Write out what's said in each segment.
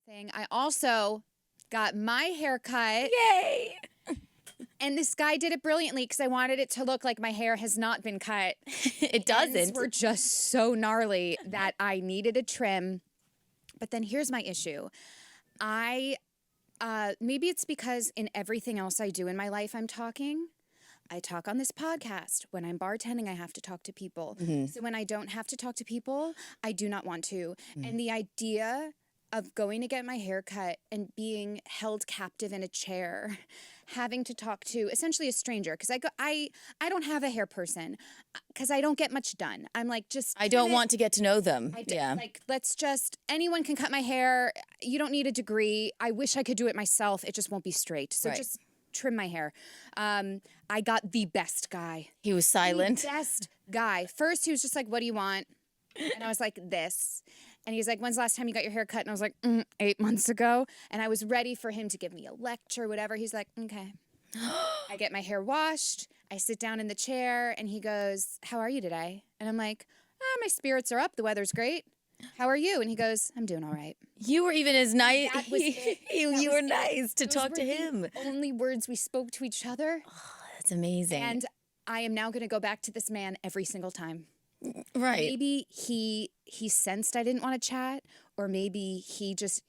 thing. I also got my hair cut. Yay! And this guy did it brilliantly because I wanted it to look like my hair has not been cut. It doesn't. Ends were just so gnarly that I needed a trim. But then here's my issue. Maybe it's because in everything else I do in my life, I'm talking. I talk on this podcast. When I'm bartending, I have to talk to people. So when I don't have to talk to people, I do not want to. And the idea of going to get my hair cut and being held captive in a chair, having to talk to essentially a stranger, because I don't have a hair person, because I don't get much done. I'm like, just I don't want to get to know them. Like, anyone can cut my hair. You don't need a degree. I wish I could do it myself. It just won't be straight. So just trim my hair. I got the best guy. He was silent. The best guy. First, he was just like, what do you want? And I was like, this. And he's like, when's the last time you got your hair cut? And I was like, 8 months ago. And I was ready for him to give me a lecture, whatever. He's like, okay. I get my hair washed. I sit down in the chair and he goes, how are you today? And I'm like, my spirits are up. The weather's great. How are you? And he goes, I'm doing all right. You were even as nice. That was it. You were nice to talk to him. The only words we spoke to each other. Oh, that's amazing. And I am now going to go back to this man every single time. Right. Maybe he sensed I didn't want to chat, or maybe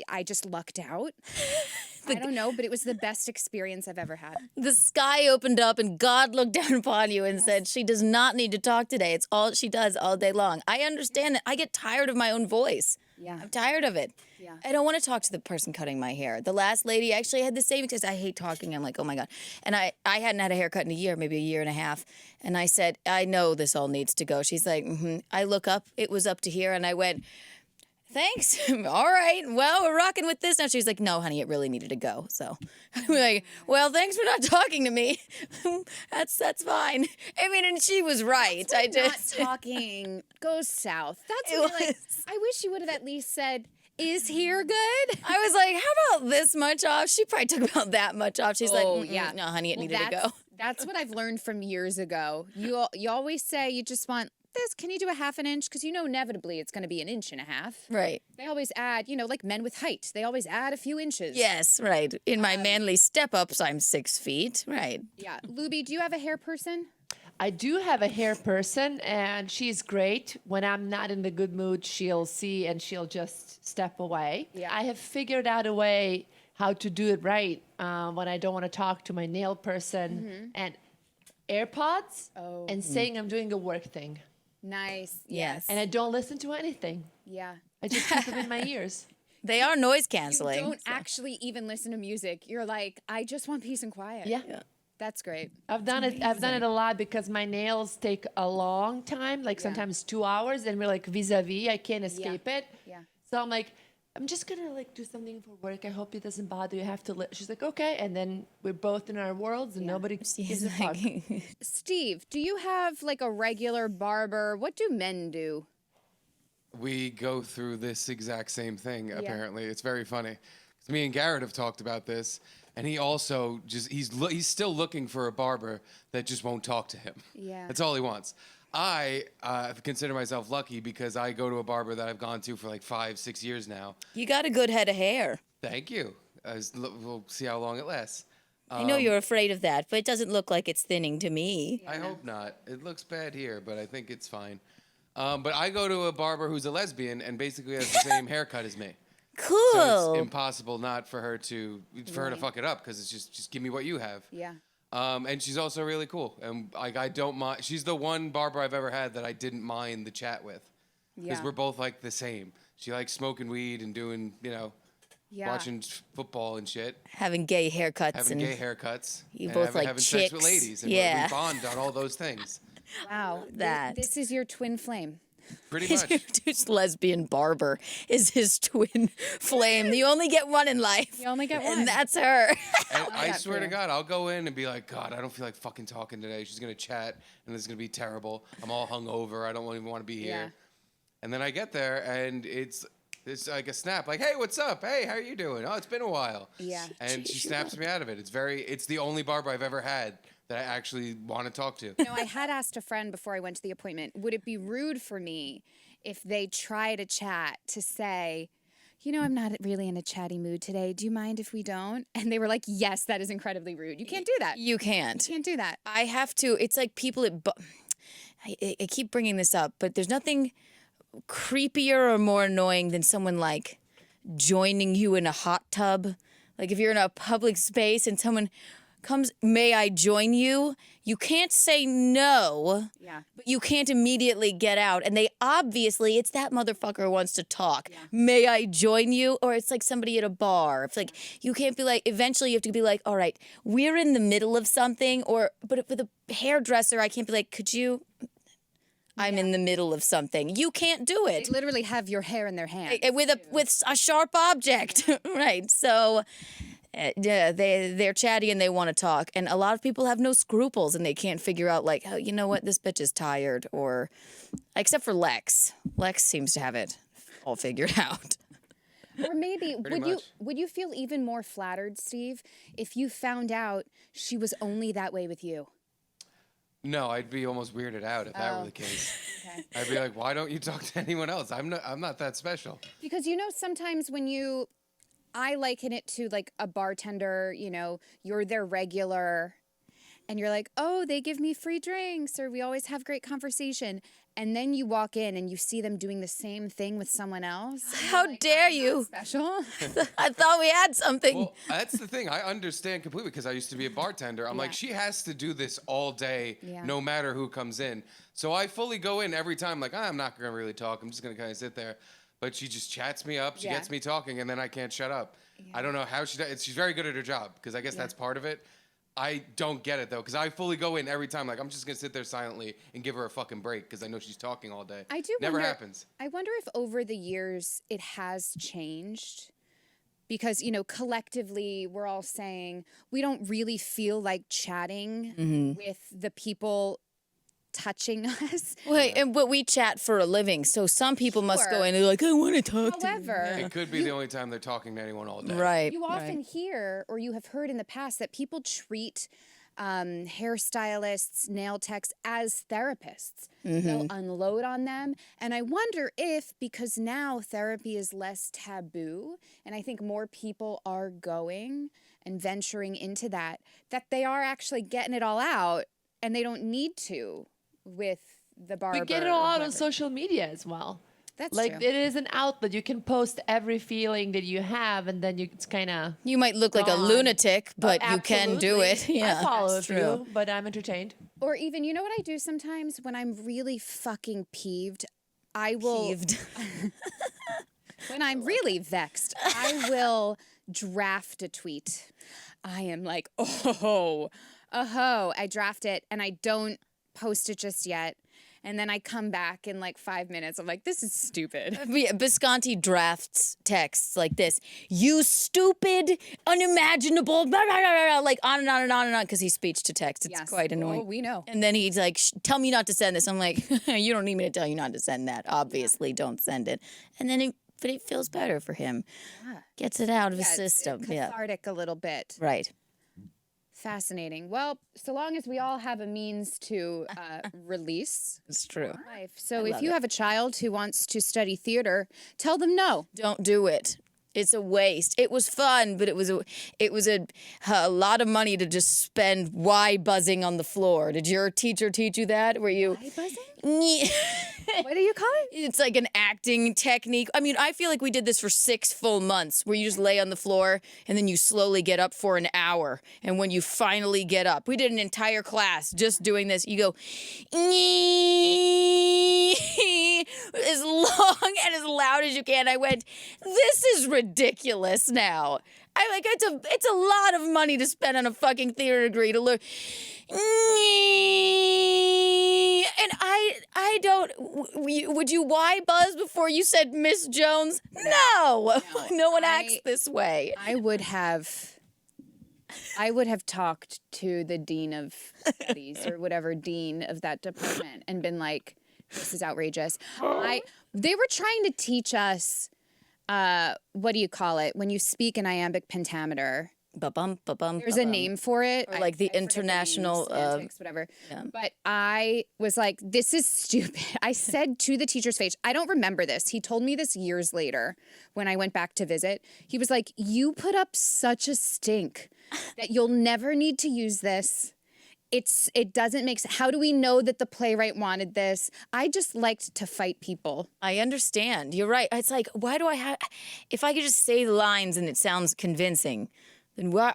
I just lucked out. I don't know, but it was the best experience I've ever had. The sky opened up and God looked down upon you and said, she does not need to talk today. It's all she does all day long. I understand that. I get tired of my own voice. Yeah. I'm tired of it. Yeah. I don't want to talk to the person cutting my hair. The last lady actually had the same because I hate talking. I'm like, oh my God. And I hadn't had a haircut in a year, maybe a year and a half. And I said, I know this all needs to go. She's like, I look up, it was up to here. And I went, thanks. All right. Well, we're rocking with this now. She's like, no, honey, it really needed to go. So I'm like, well, thanks for not talking to me. That's fine. I mean, and she was right. Not talking goes south. That's what I wish you would have at least said, is here good? I was like, how about this much off? She probably took about that much off. She's like, yeah. No, honey, it needed to go. That's what I've learned from years ago. You always say you just want this. Can you do a half an inch? Because you know inevitably it's going to be an inch and a half. Right. They always add, like men with height. They always add a few inches. Yes, right. In my manly step-ups, I'm 6 feet. Right. Yeah. Lubi, do you have a hair person? I do have a hair person, and she's great. When I'm not in the good mood, she'll see and she'll just step away. Yeah. I have figured out a way how to do it right when I don't want to talk to my nail person. And AirPods and saying I'm doing a work thing. Nice. Yes. And I don't listen to anything. Yeah. I just keep them in my ears. They are noise You canceling. don't actually even listen to music. You're like, I just want peace and quiet. Yeah. That's great. I've done it a lot because my nails take a long time, like sometimes 2 hours, and we're like vis-a-vis. I can't escape it. Yeah. So I'm like, I'm just gonna do something for work. I hope it doesn't bother you. Have to. She's like, okay, and then we're both in our worlds, and nobody gives a fuck. Steve, do you have like a regular barber? What do men do? We go through this exact same thing, apparently. It's very funny. 'Cause me and Garrett have talked about this, and he also he's still looking for a barber that just won't talk to him. Yeah. That's all he wants. I consider myself lucky because I go to a barber that I've gone to for like 5-6 years now. You got a good head of hair. Thank you. We'll see how long it lasts. I know you're afraid of that, but it doesn't look like it's thinning to me. I hope not. It looks bad here, but I think it's fine. But I go to a barber who's a lesbian and basically has the same haircut as me. Cool. So it's impossible not for her to fuck it up because it's just give me what you have. Yeah. And she's also really cool, and I don't mind. She's the one barber I've ever had that I didn't mind the chat with, because we're both like the same. She likes smoking weed and doing, watching football and shit, Having gay haircuts. having gay haircuts, You and both like having sex with chicks. ladies, and Yeah. we bond on all those things. Wow. That. This is your twin flame. Pretty much. His lesbian barber is his twin flame. You only get one in life. You only get one. And that's her. And I that swear for to you. God, I'll go in and be like, God, I don't feel like fucking talking today. She's gonna chat, and this is gonna be terrible. I'm all hungover. I don't even want to be here. Yeah. And then I get there, and it's like a snap, like, hey, what's up? Hey, how are you doing? Oh, it's been a while. Yeah. And she snaps me out of it. It's the only barber I've ever had that I actually want to talk to. I had asked a friend before I went to the appointment, would it be rude for me if they try to chat to say, I'm not really in a chatty mood today. Do you mind if we don't? And they were like, yes, that is incredibly rude. You can't do that. You can't. You can't do that. I have to. It's like people I keep bringing this up, but there's nothing creepier or more annoying than someone like joining you in a hot tub. Like if you're in a public space and someone comes, may I join you? You can't say no, but you can't immediately get out. And they obviously, it's that motherfucker who wants to talk. Yeah. May I join you? Or it's like somebody at a bar. It's like, you can't be like, eventually you have to be like, all right, we're in the middle of something. But with a hairdresser, I can't be like, could you? I'm in the middle of something. You can't do it. They literally have your hair in their hand. With a sharp object. Right. So they're chatty and they want to talk. And a lot of people have no scruples and they can't figure out like, oh, you know what? This bitch is tired. Or except for Lex. Lex seems to have it all figured out. Or maybe would you feel even more flattered, Steve, if you found out she was only that way with you? No, I'd be almost weirded out if that were the case. Okay. I'd be like, why don't you talk to anyone else? I'm not that special. Because sometimes when I liken it to like a bartender, you're their regular and you're like, oh, they give me free drinks or we always have great conversation. And then you walk in and you see them doing the same thing with someone else. How dare you? Special. I thought we had something. Well, that's the thing. I understand completely because I used to be a bartender. I'm like, she has to do this all day, no matter who comes in. So I fully go in every time like, I'm not going to really talk. I'm just going to kind of sit there. But she just chats me up. She gets me talking, and then I can't shut up. Yeah. I don't know how she does. She's very good at her job because I guess that's part of it. I don't get it, though, because I fully go in every time. Like, I'm just going to sit there silently and give her a fucking break because I know she's talking all day. I do Never happens. I wonder if over the years it has changed because, collectively we're all saying we don't really feel like chatting with the people touching us. But we chat for a living, so some people must go in and they're like, I want to talk to you. It could be the only time they're talking to anyone all day. Right. You often hear, or you have heard in the past, that people treat hairstylists, nail techs as therapists. They'll unload on them. And I wonder if, because now therapy is less taboo, and I think more people are going and venturing into that they are actually getting it all out and they don't need to with the barber. We get it all out on social media as well. That's true. true. It is an outlet. You can post every feeling that you have, and then it's kind of You might look like a lunatic, but you can do it. Yeah, I follow that's a few, but I'm entertained. Or even, you know what I do sometimes when I'm really fucking peeved? I will... when I'm really vexed, I will draft a tweet. I am like, I draft it, and I don't post it just yet. And then I come back in like 5 minutes. I'm like, this is stupid. Visconti drafts texts like this. You stupid, unimaginable, blah, blah, blah, blah, like on and on and on and on, because he's speech to text. It's quite annoying. Oh, we know. And then he's like, tell me not to send this. I'm like, you don't need me to tell you not to send that. Obviously, don't send it. And then but it feels better for him. Yeah. Gets it out of his system. It's cathartic a little bit. Right. Fascinating. Well, so long as we all have a means to release. It's true. Life. So if you have a child who wants to study theater, tell them no. Don't do it. It's a waste. It was fun, but it was a lot of money to just spend buzzing on the floor. Did your teacher teach you that? Were you buzzing? What do you call it? It's like an acting technique. I mean, I feel like we did this for 6 full months where you just lay on the floor and then you slowly get up for an hour. And when you finally get up, we did an entire class just doing this. You go, as long and as loud as you can. I went, this is ridiculous now. It's a lot of money to spend on a fucking theater degree to learn. And I don't. Would you buzz before you said Miss Jones? No. No one acts this way. I would have talked to the dean of studies or whatever dean of that department and been like, this is outrageous. They were trying to teach us, what do you call it? When you speak in iambic pentameter. Ba-bum, ba-bum, There's a ba-bum. name for it. Or like the I forget name, international, semantics, whatever. yeah. But I was like, this is stupid. I said to the teacher's face, I don't remember this. He told me this years later when I went back to visit. He was like, you put up such a stink that you'll never need to use this. It doesn't make sense. How do we know that the playwright wanted this? I just liked to fight people. I understand. You're right. It's like, why do I have, if I could just say the lines and it sounds convincing, then why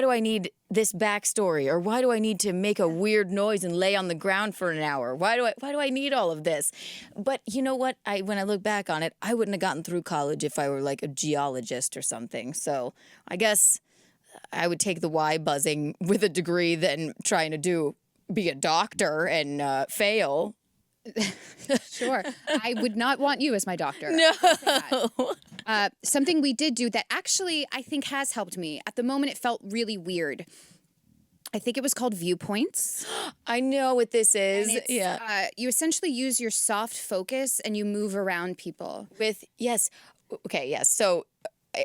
do I need this backstory? Or why do I need to make a weird noise and lay on the ground for an hour? Why do I need all of this? But you know what? When I look back on it, I wouldn't have gotten through college if I were like a geologist or something. So I guess I would take the why buzzing with a degree than trying to be a doctor and fail. Sure. I would not want you as my doctor. No. Something we did do that actually I think has helped me. At the moment, it felt really weird. I think it was called viewpoints. I know what this is. And it's, Yeah. You essentially use your soft focus and you move around people. Yes. Okay, yes. So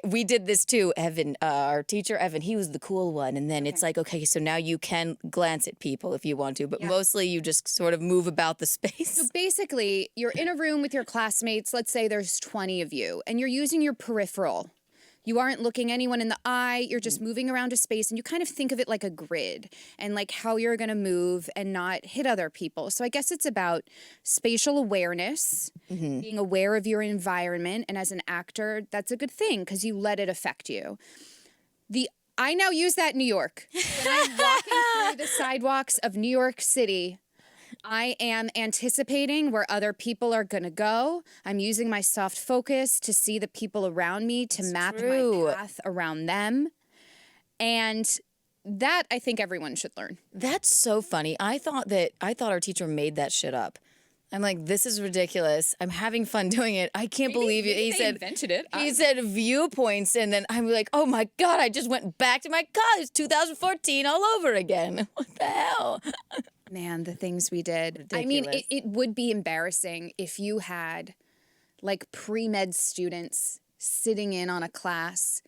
we did this too, Evan, our teacher, Evan, he was the cool one. And then it's like, okay, so now you can glance at people if you want to, but mostly you just sort of move about the space. So basically, you're in a room with your classmates. Let's say there's 20 of you, and you're using your peripheral. You aren't looking anyone in the eye. You're just moving around a space, and you kind of think of it like a grid and like how you're going to move and not hit other people. So I guess it's about spatial awareness, being aware of your environment. And as an actor, that's a good thing because you let it affect you. I now use that in New York. When I'm walking through the sidewalks of New York City, I am anticipating where other people are going to go. I'm using my soft focus to see the people around me, to map my path around them. And that I think everyone should learn. That's so funny. I thought our teacher made that shit up. I'm like, this is ridiculous. I'm having fun doing it. I can't believe it. He said invented it. He said viewpoints, and then I'm like, oh my God, I just went back to my college, 2014 all over again. What the hell? Man, the things we did. Ridiculous. I mean, it would be embarrassing if you had like pre-med students sitting in on a class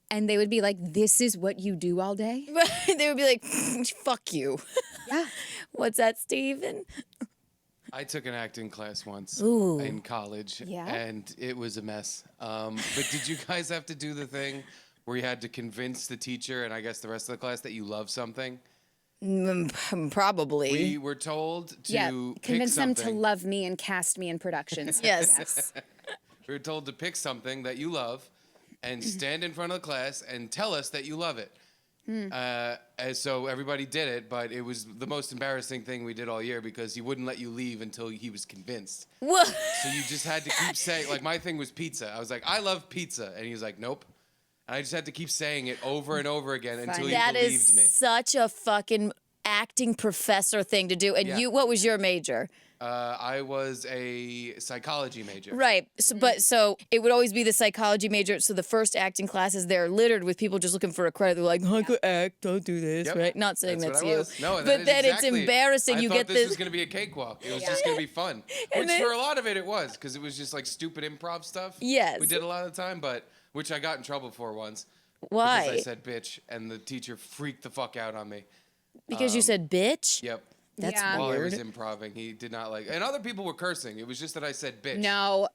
and they would be like, this is what you do all day? They would be like, fuck you. Yeah. What's that, Steven? I took an acting class once Ooh. in college, and it was a mess. But did you guys have to do the thing where you had to convince the teacher and I guess the rest of the class that you love something? Probably. We were told to pick convince them to something. love me and cast me in productions. Yes. We were told to pick something that you love and stand in front of the class and tell us that you love it. And so everybody did it, but it was the most embarrassing thing we did all year because he wouldn't let you leave until he was convinced. What? So you just had to keep saying, like my thing was pizza. I was like, I love pizza. And he was like, nope. And I just had to keep saying it over and over again until he That believed is me. such a fucking acting professor thing to do. And what was your major? I was a psychology major. Right. So it would always be the psychology major. So the first acting classes, they're littered with people just looking for a credit. They're like, I could act, don't do this, Yep. right? Not saying that's what I you. was. No, but then it's embarrassing. I You thought get this was going to be a cakewalk. It was just going to be fun. Which then- for a lot of it was, because it was just like stupid improv stuff. Yes. We did a lot of the time, but which I got in trouble for once. Why? Because I said bitch, and the teacher freaked the fuck out on me. Because you said bitch? Yep. That's While I weird. was improving, he did not like, and other people were cursing. It was just that I said bitch. No,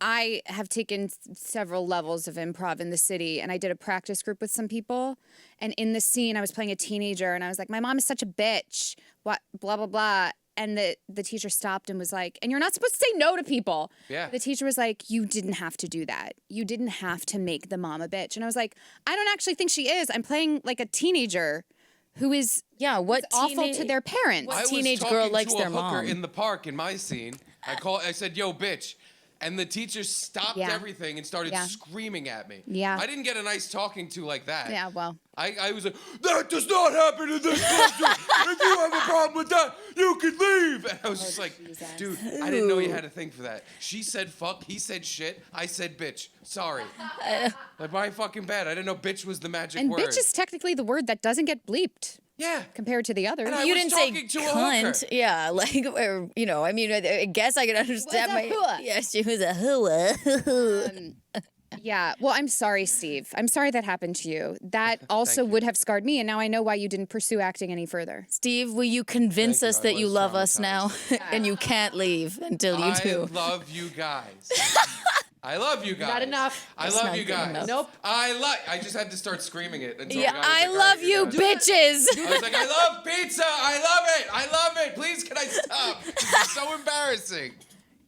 I have taken several levels of improv in the city, and I did a practice group with some people. And in the scene, I was playing a teenager, and I was like, my mom is such a bitch. What, blah, blah, blah. And the teacher stopped and was like, and you're not supposed to say no to people. Yeah. The teacher was like, you didn't have to do that. You didn't have to make the mom a bitch. And I was like, I don't actually think she is. I'm playing like a teenager who is awful to their parents. I was teenage talking girl likes to their a hooker mom? in the park in my scene. I said, yo, bitch. And the teacher stopped Yeah. everything and started Yeah. screaming at me. Yeah. I didn't get a nice talking to like that. Yeah, well. I was like, that does not happen in this country. If you have a problem with that, you can leave. And I was just like, dude, I didn't know you had a thing for that. She said fuck, he said shit, I said bitch. Sorry. Like, my fucking bad. I didn't know bitch was the magic And word. bitch is technically the word that doesn't get bleeped yeah. compared to the others. And I You was didn't say talking to a cunt. hooker. Yeah, like, or, I mean, I guess I could understand Was a hooah. Yeah, she was a hooah. Yeah. Well, I'm sorry, Steve. I'm sorry that happened to you. That also would have scarred me, and now I know why you didn't pursue acting any further. Steve, will you convince Thank us you. that I you was love us now traumatized. and you can't leave until you I do? love you guys. I love you guys. Not enough. I That's love not you good guys. enough. Nope. I just had to start screaming it. Until Yeah, the guy was I like, "All love right, you, you're done." bitches. I was like, I love pizza. I love it. I love it. Please, can I stop? This is so embarrassing.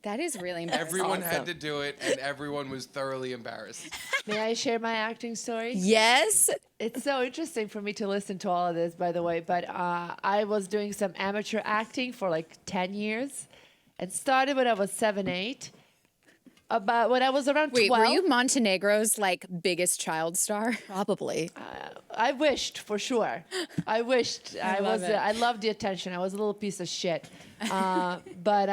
That is really embarrassing. Everyone had to do it, and everyone was thoroughly embarrassed. May I share my acting story? Yes. It's so interesting for me to listen to all of this, by the way. But I was doing some amateur acting for like 10 years. It started when I was 7, 8. About when I was around 12. Wait, were you Montenegro's like biggest child star? Probably. I wished for sure. I wished I love was. it. I loved the attention. I was a little piece of shit. But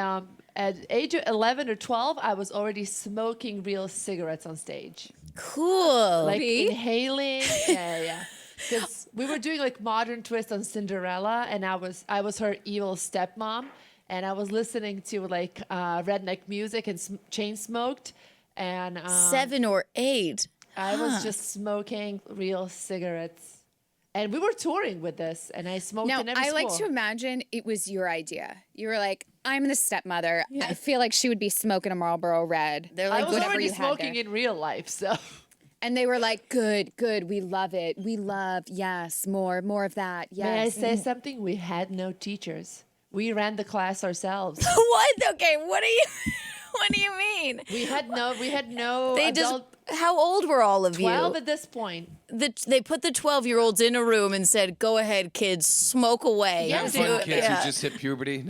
at age of 11 or 12, I was already smoking real cigarettes on stage, Cool. like See? inhaling. Yeah. Because we were doing like modern twist on Cinderella, and I was her evil stepmom. And I was listening to like redneck music and chain smoked, and 7 or 8. I was just smoking real cigarettes. And we were touring with this, and I smoked Now, in every I school. like to imagine it was your idea. You were like, I'm the stepmother. I feel like she would be smoking a Marlboro Red. They're I like, was whatever already you had smoking there. in real life, so And they were like, good, we love it. We love, yes, more of that. Yes. may I say something? We had no teachers. We ran the class ourselves. what? Okay, what do you what do you mean? We had no They adult. just how old were all of 12 you? at this point. They put the 12-year-olds in a room and said, "Go ahead, kids, smoke away." Yeah, Have they fun, were- kids yeah. who just hit puberty.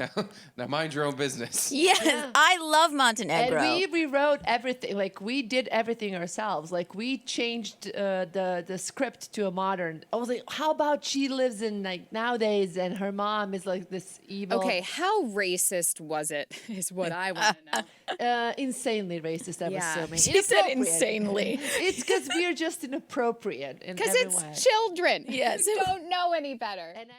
Now mind your own business. Yes, Yeah. I love And Montenegro. we rewrote everything. Like we did everything ourselves. Like we changed the script to a modern. I was like, how about she lives in like nowadays, and her mom is like this evil. Okay, how racist was it? Is what I want to know. Insanely racist. I'm Yeah. assuming. She said Inappropriate. insanely. It's because we are just inappropriate in Because every it's way. children. Yes. Who don't know any better. And I